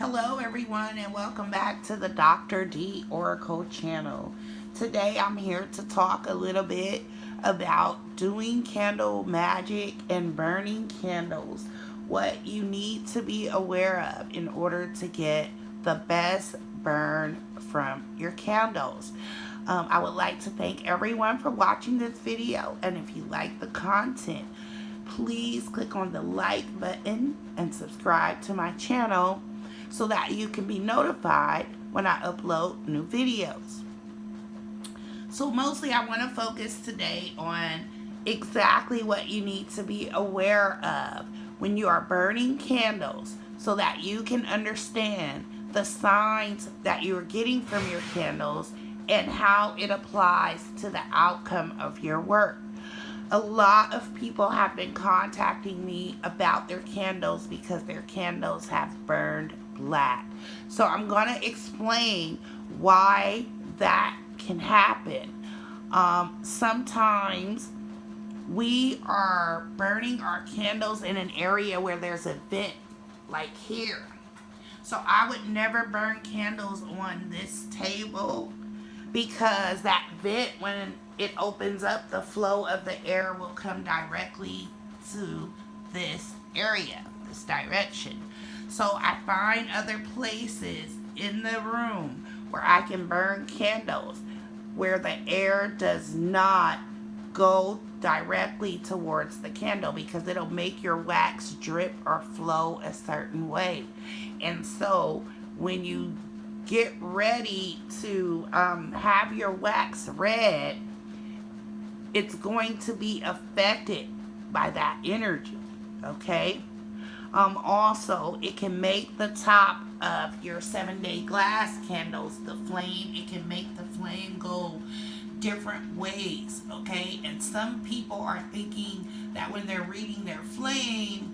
Hello everyone and welcome back to the Dr. D Oracle channel. Today I'm here to talk a little bit about doing candle magic and burning candles. What you need to be aware of in order to get the best burn from your candles. I would like to thank everyone for watching this video, and if you like the content, please click on the like button and subscribe to my channel so that you can be notified when I upload new videos. So mostly I want to focus today on exactly what you need to be aware of when you are burning candles so that you can understand the signs that you are getting from your candles and how it applies to the outcome of your work. A lot of people have been contacting me about their candles because their candles have burned black. So I'm going to explain why that can happen. Sometimes we are burning our candles in an area where there's a vent, like here. So I would never burn candles on this table because that vent, when it opens up, the flow of the air will come directly to this area, this direction. So I find other places in the room where I can burn candles where the air does not go directly towards the candle because it'll make your wax drip or flow a certain way. And so when you get ready to have your wax red, it's going to be affected by that energy, okay? Also, it can make the top of your 7-day glass candles, the flame, it can make the flame go different ways, okay? And some people are thinking that when they're reading their flame,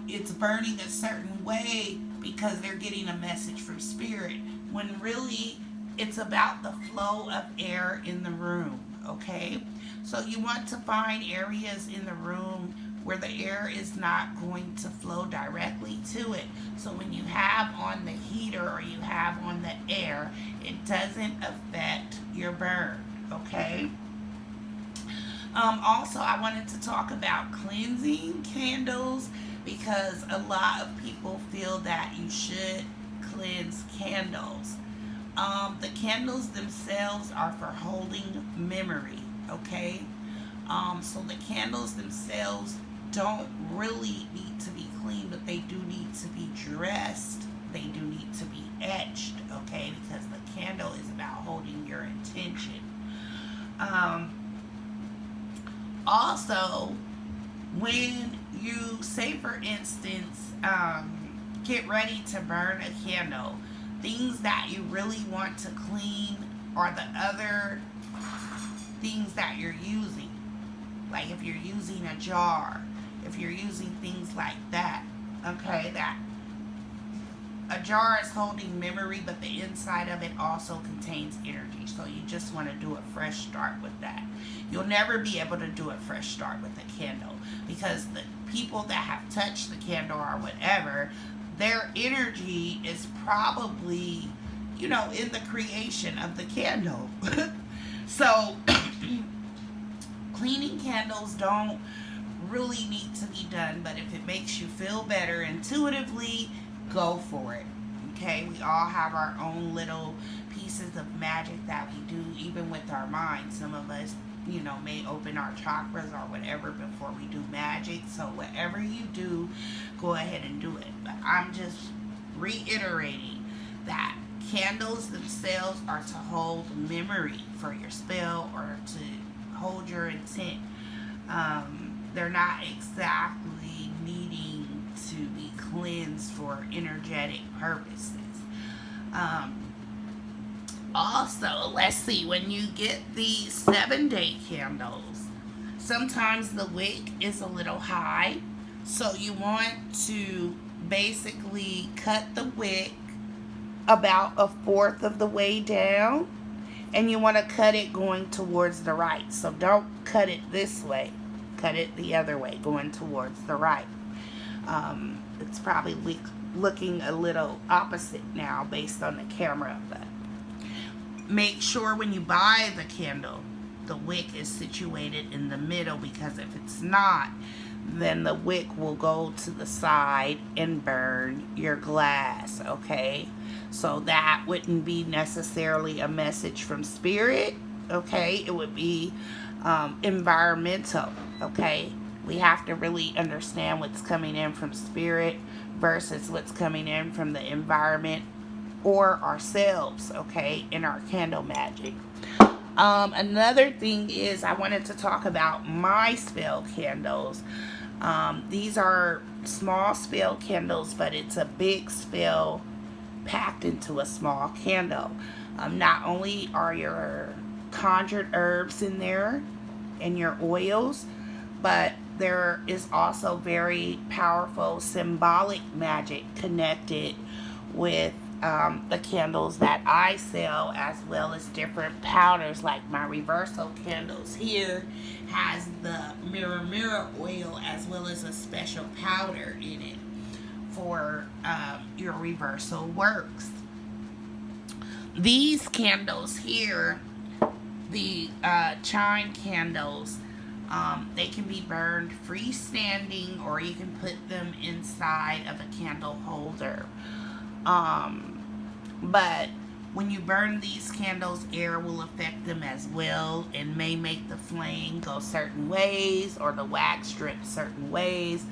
it's burning a certain way because they're getting a message from spirit, when really it's about the flow of air in the room, okay? So you want to find areas in the room where the air is not going to flow directly to it. So when you have on the heater or you have on the air, it doesn't affect your burn, okay? Also, I wanted to talk about cleansing candles because a lot of people feel that you should cleanse candles. The candles themselves are for holding memory, okay? So the candles themselves don't really need to be cleaned, but they do need to be dressed. They do need to be etched, okay? Because the candle is about holding your intention. Also, when you, say for instance, get ready to burn a candle, things that you really want to clean are the other things that you're using. Like if you're using a jar, if you're using things like that, okay, that a jar is holding memory, but the inside of it also contains energy. So you just want to do a fresh start with that. You'll never be able to do a fresh start with a candle because the people that have touched the candle or whatever, their energy is probably, in the creation of the candle. So cleaning candles don't really need to be done, but if it makes you feel better intuitively, go for it, okay? We all have our own little pieces of magic that we do, even with our minds. Some of us, may open our chakras or whatever before we do magic. So whatever you do, go ahead and do it. But I'm just reiterating that candles themselves are to hold memory for your spell or to hold your intent. They're not exactly needing to be cleansed for energetic purposes. Also, let's see, when you get these 7-day candles, sometimes the wick is a little high. So you want to basically cut the wick about 1/4 of the way down. And you want to cut it going towards the right. So don't cut it this way. Cut it the other way, going towards the right. It's probably looking a little opposite now based on the camera, but make sure when you buy the candle, the wick is situated in the middle, because if it's not, then the wick will go to the side and burn your glass, okay? So that wouldn't be necessarily a message from spirit, okay? It would be environmental, okay? We have to really understand what's coming in from spirit versus what's coming in from the environment or ourselves, okay, in our candle magic. Another thing is I wanted to talk about my spell candles. These are small spell candles, but it's a big spell packed into a small candle. Not only are your conjured herbs in there and your oils, but there is also very powerful symbolic magic connected with the candles that I sell, as well as different powders. Like my reversal candles here has the mirror oil as well as a special powder in it for your reversal works. These candles here, the chime candles, they can be burned freestanding, or you can put them inside of a candle holder. But when you burn these candles, air will affect them as well and may make the flame go certain ways or the wax strip certain ways.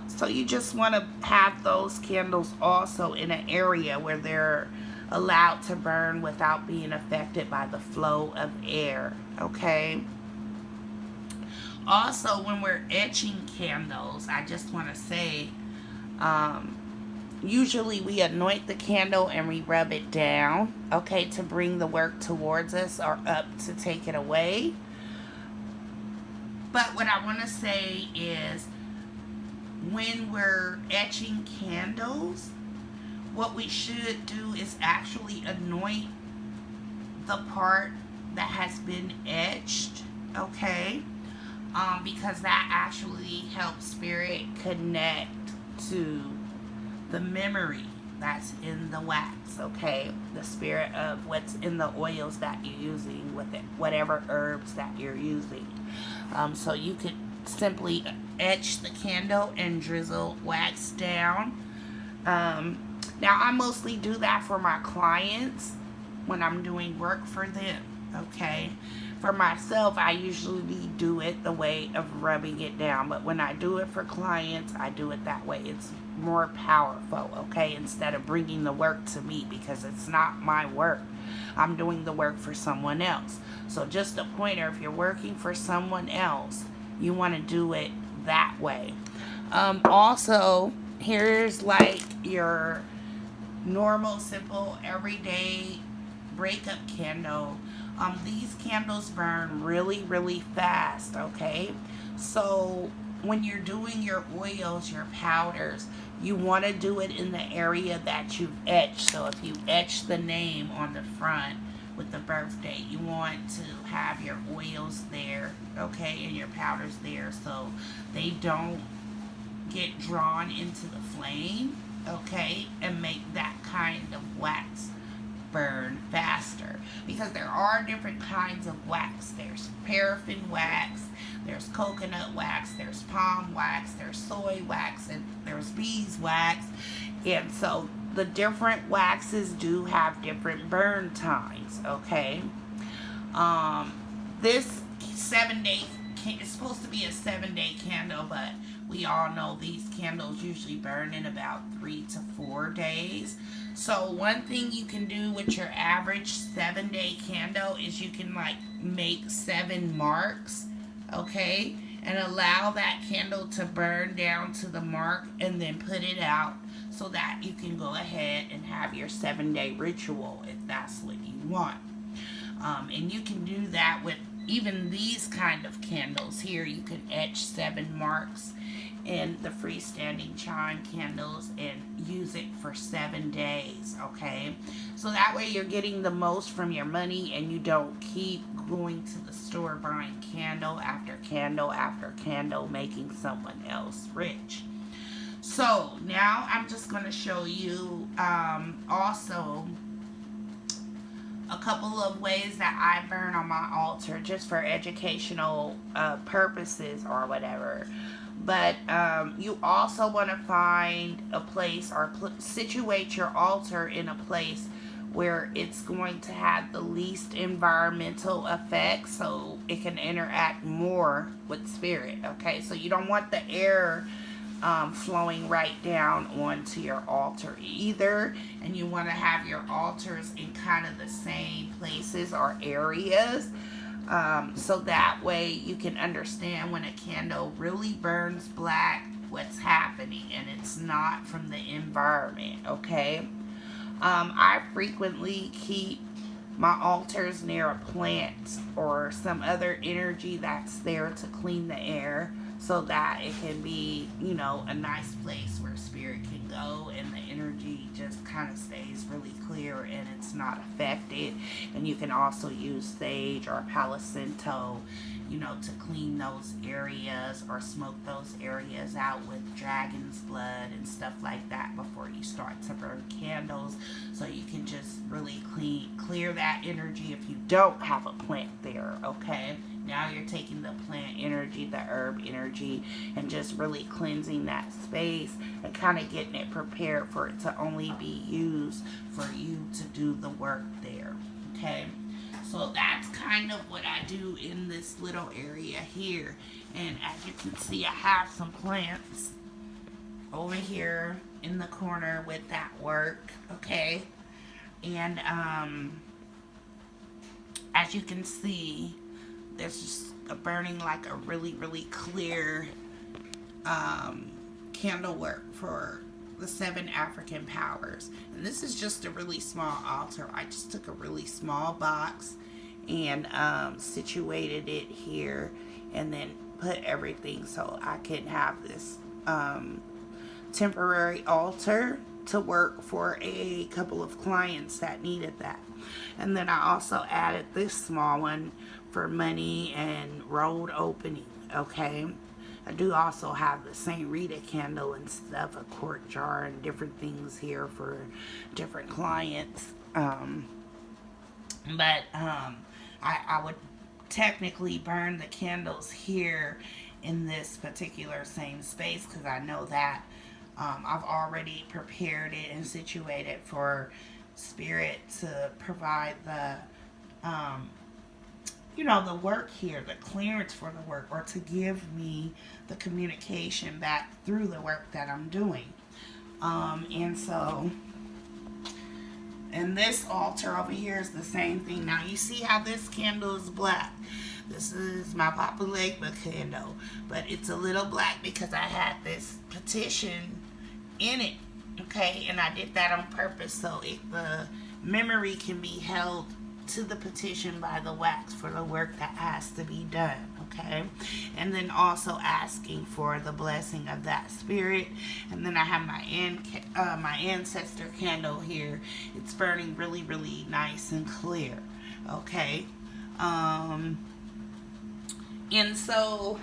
So you just want to have those candles also in an area where they're allowed to burn without being affected by the flow of air, okay? Also, when we're etching candles, I just want to say, usually we anoint the candle and we rub it down, okay, to bring the work towards us or up to take it away. But what I want to say is, when we're etching candles, what we should do is actually anoint the part that has been etched, okay? Because that actually helps spirit connect to the memory that's in the wax, okay? The spirit of what's in the oils that you're using with it, whatever herbs that you're using. So you could simply etch the candle and drizzle wax down. Now, I mostly do that for my clients when I'm doing work for them, okay? For myself, I usually do it the way of rubbing it down. But when I do it for clients, I do it that way. It's more powerful, okay? Instead of bringing the work to me, because it's not my work. I'm doing the work for someone else. So just a pointer, if you're working for someone else, you want to do it that way. Also, here's like your normal, simple, everyday breakup candle. These candles burn really, really fast, okay? So when you're doing your oils, your powders, you want to do it in the area that you've etched. So if you etch the name on the front with the birth date, you want to have your oils there, okay, and your powders there, so they don't get drawn into the flame, okay, and make that kind of wax burn faster. Because there are different kinds of wax. There's paraffin wax, there's coconut wax, there's palm wax, there's soy wax, and there's beeswax. And so the different waxes do have different burn times, okay? This 7-day, it's supposed to be a 7-day candle, but we all know these candles usually burn in about 3 to 4 days. So one thing you can do with your average 7-day candle is you can like make 7 marks, okay, and allow that candle to burn down to the mark and then put it out so that you can go ahead and have your 7-day ritual if that's what you want. And you can do that with even these kind of candles here. You can etch 7 marks in the freestanding chime candles and use it for 7 days, okay? So that way you're getting the most from your money and you don't keep going to the store buying candle after candle after candle, making someone else rich. So now I'm just going to show you also a couple of ways that I burn on my altar just for educational purposes or whatever. But you also want to find a place or situate your altar in a place where it's going to have the least environmental effect so it can interact more with spirit. Okay, so you don't want the air flowing right down onto your altar either, and you want to have your altars in kind of the same places or areas, so that way you can understand when a candle really burns black what's happening, and it's not from the environment. Okay, I frequently keep my altars near a plant or some other energy that's there to clean the air, so that it can be, a nice place where spirit can go and the energy just kind of stays really clear and it's not affected. And you can also use sage or palo santo, to clean those areas or smoke those areas out with dragon's blood and stuff like that before you start to burn candles, so you can just really clear that energy if you don't have a plant there. Okay, now you're taking the plant energy, the herb energy, and just really cleansing that space and kind of getting it prepared for it to only be used for you to do the work there. Okay, so that's kind of what I do in this little area here. And as you can see, I have some plants over here in the corner with that work. Okay, and as you can see, there's just burning like a really, really clear candle work for the 7 African powers. And this is just a really small altar. I just took a really small box and situated it here, and then put everything so I can have this temporary altar to work for a couple of clients that needed that. And then I also added this small one for money and road opening. Okay, I do also have the Saint Rita candle and stuff, a quart jar and different things here for different clients. I would technically burn the candles here in this particular same space, because I know that I've already prepared it and situated for spirit to provide the the work here, the clearance for the work, or to give me the communication back through the work that I'm doing. And this altar over here is the same thing. Now you see how this candle is black. This is my Papa Legba candle, but it's a little black because I had this petition in it. Okay, and I did that on purpose so the memory can be held to the petition by the wax for the work that has to be done. Okay, and then also asking for the blessing of that spirit. And then I have my ancestor candle here. It's burning really, really nice and clear. Okay, and so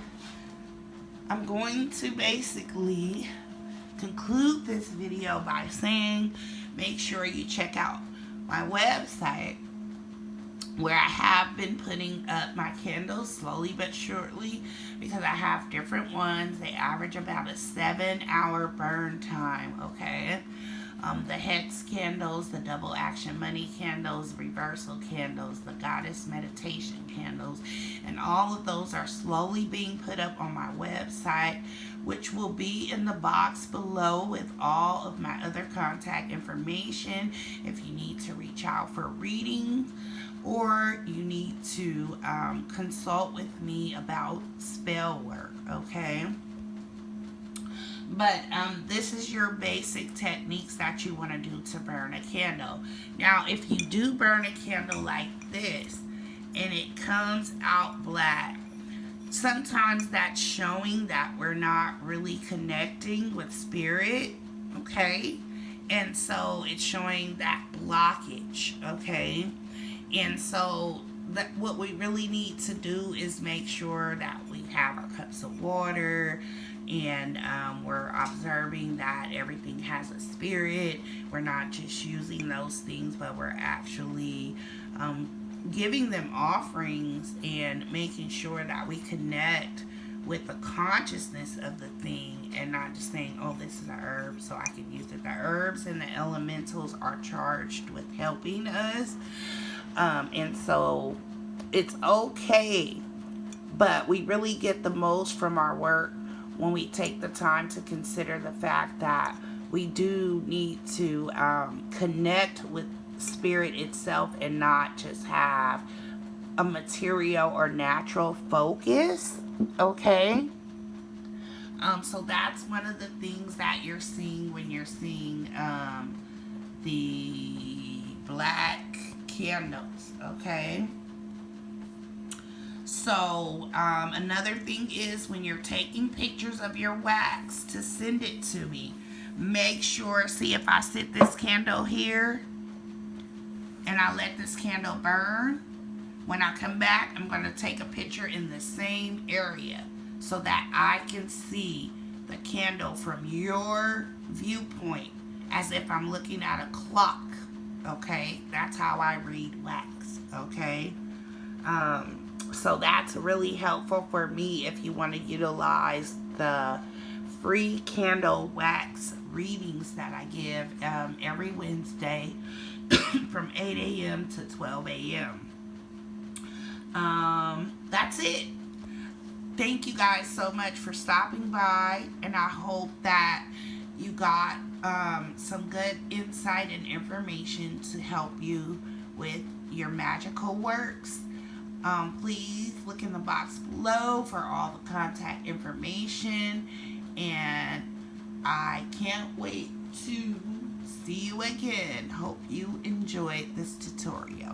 I'm going to basically conclude this video by saying, make sure you check out my website, where I have been putting up my candles slowly but surely, because I have different ones. They average about a 7-hour burn time. Okay, the hex candles, the double action money candles, reversal candles, the goddess meditation candles, and all of those are slowly being put up on my website, which will be in the box below with all of my other contact information if you need to reach out for readings, or you need to consult with me about spell work. Okay, but this is your basic techniques that you want to do to burn a candle. Now, if you do burn a candle like this and it comes out black, sometimes that's showing that we're not really connecting with spirit. Okay, and so it's showing that blockage. Okay, and so what we really need to do is make sure that we have our cups of water And we're observing that everything has a spirit. We're not just using those things, but we're actually giving them offerings and making sure that we connect with the consciousness of the thing, and not just saying, oh, this is a herb so I can use it. The herbs and the elementals are charged with helping us, and so it's okay, but we really get the most from our work when we take the time to consider the fact that we do need to connect with spirit itself and not just have a material or natural focus. Okay, so that's one of the things that you're seeing when you're seeing the black candles. Okay, so another thing is, when you're taking pictures of your wax to send it to me, make sure, see, if I sit this candle here and I let this candle burn, when I come back, I'm going to take a picture in the same area so that I can see the candle from your viewpoint as if I'm looking at a clock. Okay, that's how I read wax. Okay, so that's really helpful for me if you want to utilize the free candle wax readings that I give every Wednesday from 8 a.m. to 12 a.m. That's it. Thank you guys so much for stopping by, and I hope that you got some good insight and information to help you with your magical works. Please look in the box below for all the contact information, and I can't wait to see you again. Hope you enjoyed this tutorial.